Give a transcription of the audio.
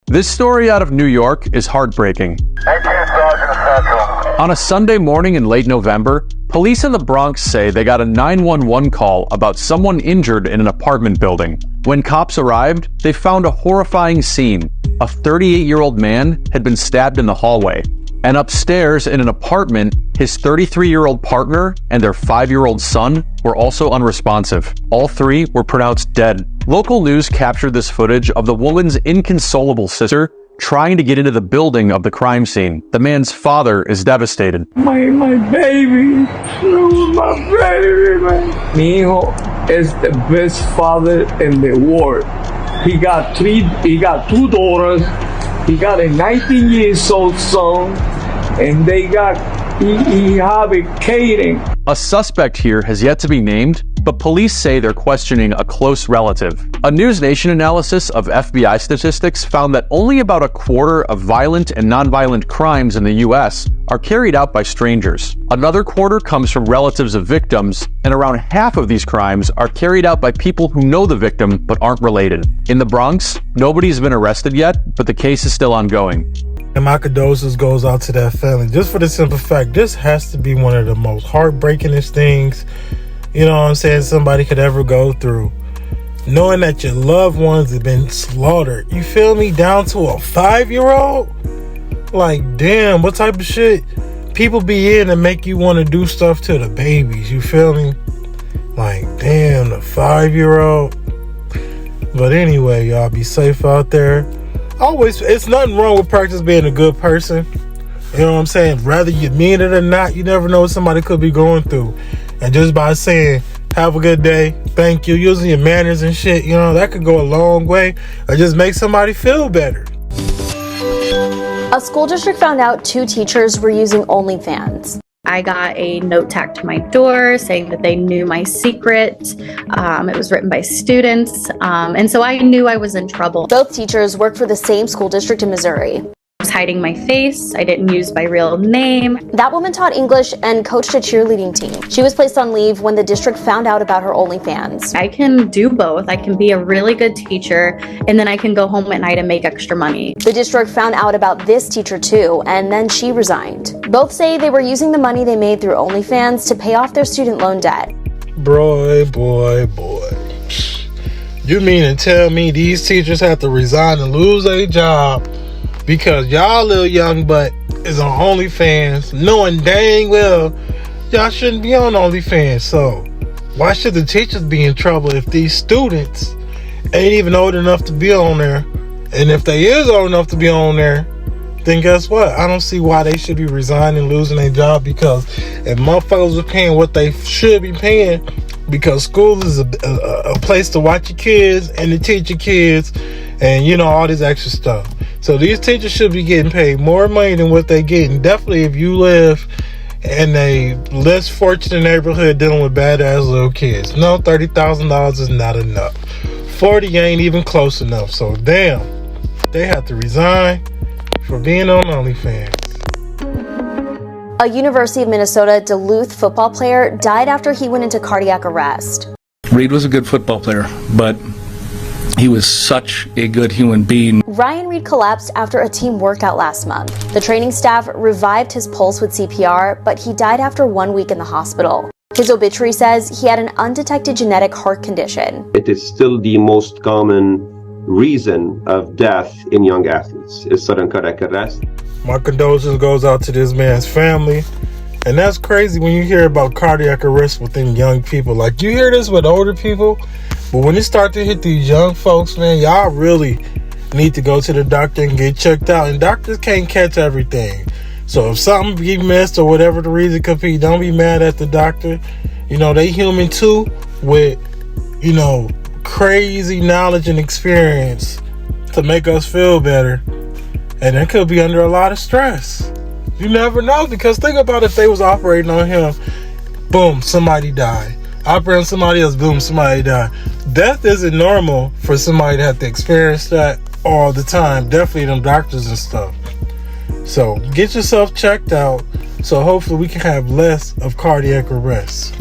This story out of New York is heartbreaking. On a Sunday morning in late November, police in the Bronx say they got a 911 call about someone injured in an apartment building. When cops arrived, they found a horrifying scene. A 38-year-old man had been stabbed in the hallway. And upstairs in an apartment, his 33-year-old partner and their 5-year-old son were also unresponsive. All three were pronounced dead. Local news captured this footage of the woman's inconsolable sister trying to get into the building of the crime scene. The man's father is devastated. My baby, no, my baby, man. Mi hijo is the best father in the world. He got two daughters. He got a 19 years old son, and he have a Kaden. A suspect here has yet to be named, but police say they're questioning a close relative. A News Nation analysis of FBI statistics found that only about a quarter of violent and nonviolent crimes in the US are carried out by strangers. Another quarter comes from relatives of victims, and around half of these crimes are carried out by people who know the victim but aren't related. In the Bronx, nobody's been arrested yet, but the case is still ongoing. And my condolences goes out to that family, just for the simple fact, this has to be one of the most heartbreakingest things, you know what I'm saying, somebody could ever go through. Knowing that your loved ones have been slaughtered, you feel me, down to a 5-year-old? Like, damn, what type of shit people be in to make you want to do stuff to the babies, you feel me? Like, damn, the 5-year-old. But anyway, y'all be safe out there. Always, it's nothing wrong with practice being a good person. You know what I'm saying? Whether you mean it or not, you never know what somebody could be going through. And just by saying, have a good day, thank you, using your manners and shit, you know, that could go a long way. Or just make somebody feel better. A school district found out 2 teachers were using OnlyFans. I got a note tacked to my door saying that they knew my secret. It was written by students. And so I knew I was in trouble. Both teachers work for the same school district in Missouri. I was hiding my face. I didn't use my real name. That woman taught English and coached a cheerleading team. She was placed on leave when the district found out about her OnlyFans. I can do both. I can be a really good teacher, and then I can go home at night and make extra money. The district found out about this teacher too, and then she resigned. Both say they were using the money they made through OnlyFans to pay off their student loan debt. Boy. You mean to tell me these teachers have to resign and lose their job because y'all little young butt is on OnlyFans, knowing dang well y'all shouldn't be on OnlyFans? So why should the teachers be in trouble if these students ain't even old enough to be on there? And if they is old enough to be on there, then guess what? I don't see why they should be resigning, losing their job, because if motherfuckers are paying what they should be paying, because school is a place to watch your kids and to teach your kids and, you know, all this extra stuff. So these teachers should be getting paid more money than what they getting. Definitely if you live in a less fortunate neighborhood dealing with badass little kids. No, $30,000 is not enough. 40 ain't even close enough. So damn, they have to resign for being on OnlyFans. A University of Minnesota Duluth football player died after he went into cardiac arrest. Reed was a good football player, but he was such a good human being. Ryan Reed collapsed after a team workout last month. The training staff revived his pulse with CPR, but he died after 1 week in the hospital. His obituary says he had an undetected genetic heart condition. It is still the most common reason of death in young athletes is sudden cardiac arrest. My condolences goes out to this man's family. And that's crazy when you hear about cardiac arrest within young people. Like, you hear this with older people, but when it start to hit these young folks, man, y'all really need to go to the doctor and get checked out. And doctors can't catch everything. So if something be missed or whatever the reason could be, don't be mad at the doctor. You know, they human too, with, you know, crazy knowledge and experience to make us feel better. And they could be under a lot of stress. You never know, because think about if they was operating on him, boom, somebody died. Operating on somebody else, boom, somebody died. Death isn't normal for somebody to have to experience that all the time. Definitely them doctors and stuff. So get yourself checked out, so hopefully we can have less of cardiac arrests.